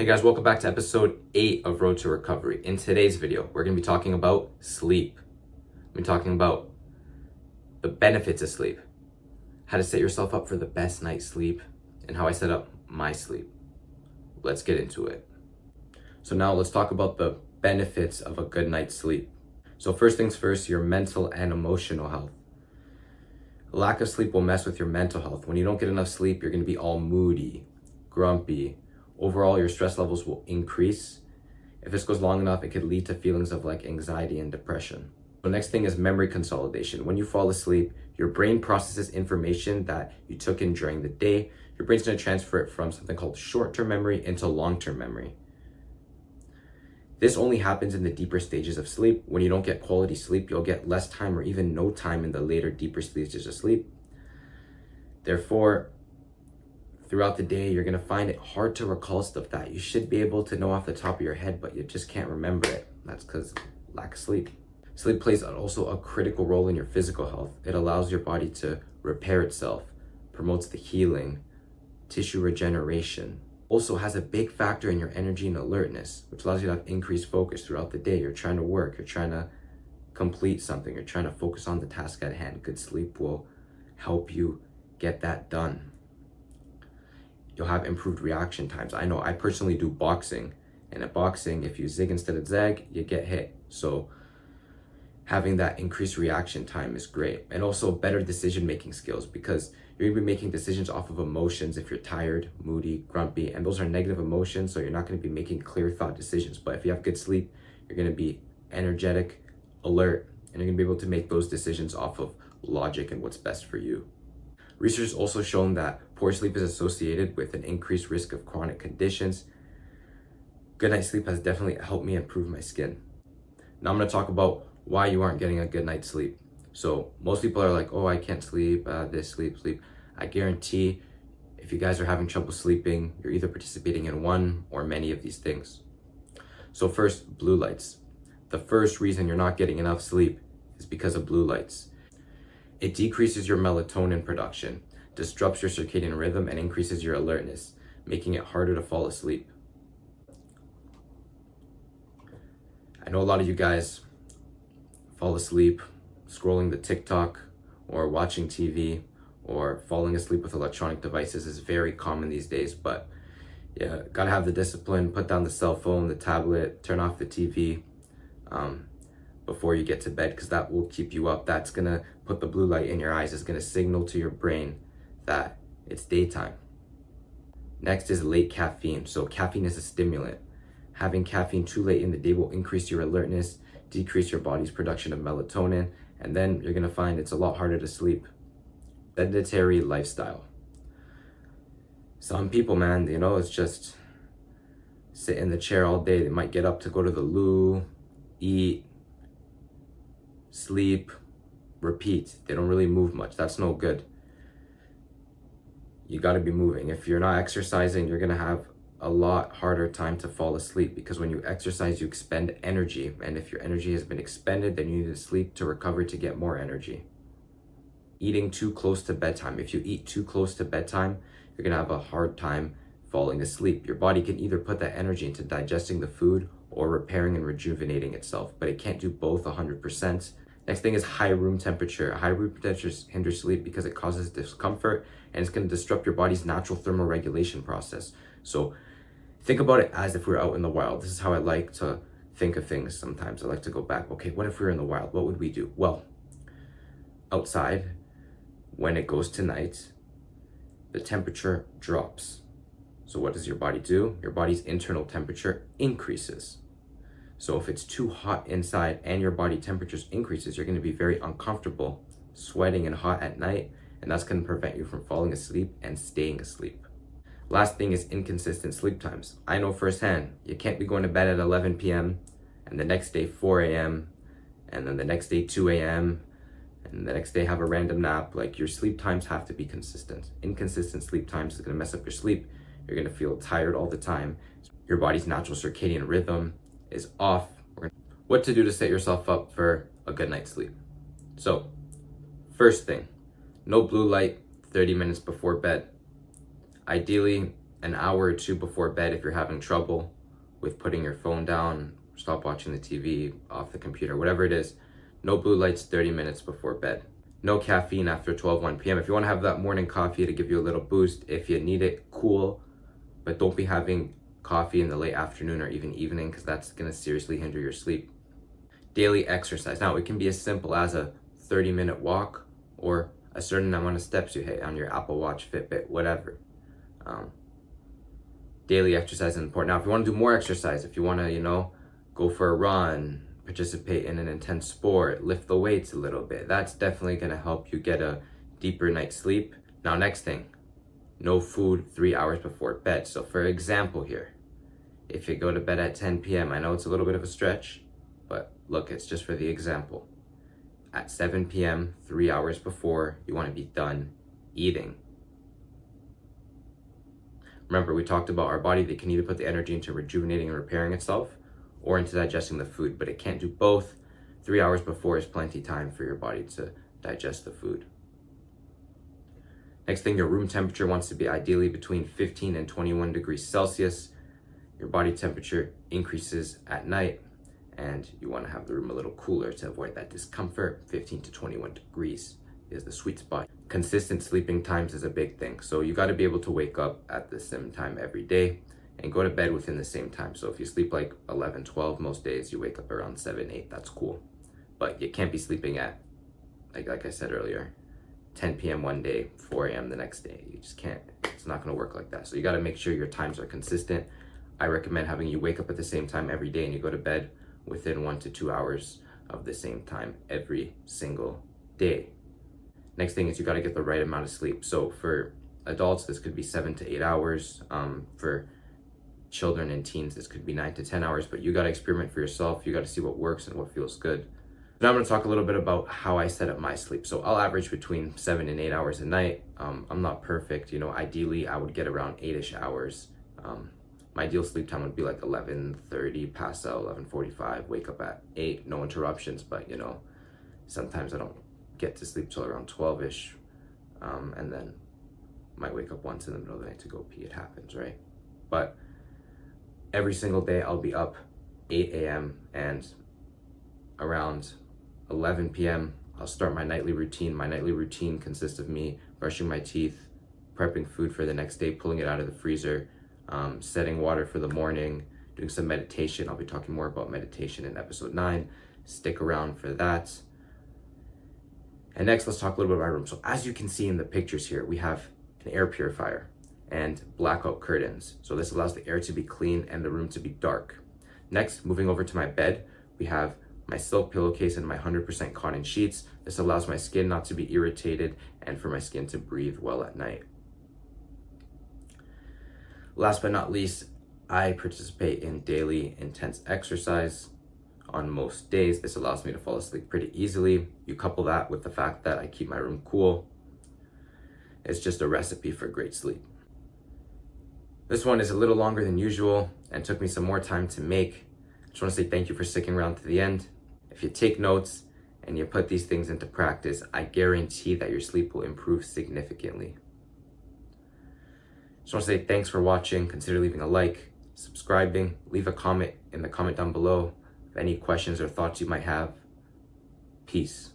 Hey guys, welcome back to episode 8 of Road to Recovery. In today's video, we're going to be talking about sleep. We're talking about the benefits of sleep, how to set yourself up for the best night's sleep, and how I set up my sleep. Let's get into it. So now let's talk about the benefits of a good night's sleep. So first things first, your mental and emotional health. A lack of sleep will mess with your mental health. When you don't get enough sleep, you're going to be all moody, grumpy. Overall, your stress levels will increase. If this goes long enough, it could lead to feelings of like anxiety and depression. The next thing is memory consolidation. When you fall asleep, your brain processes information that you took in during the day. Your brain's going to transfer it from something called short-term memory into long-term memory. This only happens in the deeper stages of sleep. When you don't get quality sleep, you'll get less time or even no time in the later, deeper stages of sleep. Therefore, throughout the day, you're going to find it hard to recall stuff that you should be able to know off the top of your head, but you just can't remember it. That's because lack of sleep. Sleep plays also a critical role in your physical health. It allows your body to repair itself, promotes the healing, tissue regeneration. Also has a big factor in your energy and alertness, which allows you to have increased focus throughout the day. You're trying to work, you're trying to complete something, you're trying to focus on the task at hand. Good sleep will help you get that done. You'll have improved reaction times. I know I personally do boxing, and at boxing, if you zig instead of zag, you get hit. So having that increased reaction time is great. And also better decision-making skills, because you're gonna be making decisions off of emotions if you're tired, moody, grumpy, and those are negative emotions, so you're not gonna be making clear thought decisions. But if you have good sleep, you're gonna be energetic, alert, and you're gonna be able to make those decisions off of logic and what's best for you. Research has also shown that poor sleep is associated with an increased risk of chronic conditions. Good night's sleep has definitely helped me improve my skin. Now I'm going to talk about why you aren't getting a good night's sleep. So most people are like, oh, I can't sleep, sleep. I guarantee if you guys are having trouble sleeping, you're either participating in one or many of these things. So first, blue lights. The first reason you're not getting enough sleep is because of blue lights. It decreases your melatonin production, disrupts your circadian rhythm, and increases your alertness, making it harder to fall asleep. I know a lot of you guys fall asleep scrolling the TikTok or watching TV or falling asleep with electronic devices is very common these days, but yeah, gotta have the discipline, put down the cell phone, the tablet, turn off the TV before you get to bed, because that will keep you up. That's gonna put the blue light in your eyes. It's gonna signal to your brain that it's daytime. Next is late caffeine. So caffeine is a stimulant. Having caffeine too late in the day will increase your alertness, decrease your body's production of melatonin, and then you're gonna find it's a lot harder to sleep. Sedentary lifestyle. Some people, man, it's just sit in the chair all day. They might get up to go to the loo, eat, sleep, repeat. They don't really move much. That's no good. You got to be moving. If you're not exercising, you're going to have a lot harder time to fall asleep, because when you exercise, you expend energy. And if your energy has been expended, then you need to sleep to recover to get more energy. Eating too close to bedtime. If you eat too close to bedtime, you're going to have a hard time falling asleep. Your body can either put that energy into digesting the food or repairing and rejuvenating itself, but it can't do both 100%. Next thing is high room temperature. High room temperature hinders sleep because it causes discomfort, and it's going to disrupt your body's natural thermal regulation process. So think about it as if we were out in the wild. This is how I like to think of things sometimes. I like to go back, okay, what if we were in the wild? What would we do? Well, outside, when it goes to night, the temperature drops. So what does your body do? Your body's internal temperature increases. So if it's too hot inside and your body temperatures increases, you're going to be very uncomfortable, sweating and hot at night, and that's going to prevent you from falling asleep and staying asleep. Last thing is inconsistent sleep times. I know firsthand, you can't be going to bed at 11 p.m. and the next day 4 a.m. and then the next day 2 a.m. and the next day have a random nap. Like, your sleep times have to be consistent. Inconsistent sleep times is going to mess up your sleep. You're going to feel tired all the time. Your body's natural circadian rhythm is off. What to do to set yourself up for a good night's sleep. So, first thing, no blue light 30 minutes before bed. Ideally, an hour or two before bed if you're having trouble with putting your phone down, stop watching the TV, off the computer, whatever it is. No blue lights 30 minutes before bed. No caffeine after 1 p.m. If you want to have that morning coffee to give you a little boost, if you need it, cool. But don't be having coffee in the late afternoon or even evening, because that's going to seriously hinder your sleep. Daily exercise. Now, it can be as simple as a 30-minute walk or a certain amount of steps you hit on your Apple Watch, Fitbit, whatever. Daily exercise is important. Now, if you want to do more exercise, if you want to, go for a run, participate in an intense sport, lift the weights a little bit, that's definitely going to help you get a deeper night's sleep. Now, next thing, no food 3 hours before bed. So for example here, if you go to bed at 10 p.m., I know it's a little bit of a stretch, but look, it's just for the example. At 7 p.m., 3 hours before, you want to be done eating. Remember, we talked about our body, they can either put the energy into rejuvenating and repairing itself or into digesting the food, but it can't do both. 3 hours before is plenty time for your body to digest the food. Next thing, your room temperature wants to be ideally between 15 and 21 degrees Celsius. Your body temperature increases at night, and you want to have the room a little cooler to avoid that discomfort. 15 to 21 degrees is the sweet spot. Consistent sleeping times is a big thing. So you got to be able to wake up at the same time every day and go to bed within the same time. So if you sleep like 11, 12 most days, you wake up around 7, 8, that's cool. But you can't be sleeping at, like I said earlier, 10 p.m. one day, 4 a.m. the next day. You just can't, it's not going to work like that. So you got to make sure your times are consistent. I recommend having you wake up at the same time every day and you go to bed within 1 to 2 hours of the same time every single day. Next thing is you got to get the right amount of sleep. So for adults, this could be 7 to 8 hours. For children and teens, this could be 9 to 10 hours, but you got to experiment for yourself. You got to see what works and what feels good. Now I'm going to talk a little bit about how I set up my sleep. So I'll average between 7 and 8 hours a night. I'm not perfect. Ideally I would get around 8-ish hours. My ideal sleep time would be like 11:30, pass out 11:45, wake up at 8, no interruptions. But sometimes I don't get to sleep till around 12-ish, and then might wake up once in the middle of the night to go pee. It happens, right? But every single day I'll be up 8 a.m. and around 11 p.m. I'll start my nightly routine. My nightly routine consists of me brushing my teeth, prepping food for the next day, pulling it out of the freezer, setting water for the morning, doing some meditation. I'll be talking more about meditation in episode 9. Stick around for that. And next, let's talk a little bit about my room. So as you can see in the pictures here, we have an air purifier and blackout curtains. So this allows the air to be clean and the room to be dark. Next, moving over to my bed, we have my silk pillowcase and my 100% cotton sheets. This allows my skin not to be irritated and for my skin to breathe well at night. Last but not least, I participate in daily intense exercise on most days. This allows me to fall asleep pretty easily. You couple that with the fact that I keep my room cool. It's just a recipe for great sleep. This one is a little longer than usual and took me some more time to make. I just want to say thank you for sticking around to the end. If you take notes and you put these things into practice, I guarantee that your sleep will improve significantly. Just want to say thanks for watching. Consider leaving a like, subscribing, leave a comment in the comment down below of any questions or thoughts you might have. Peace.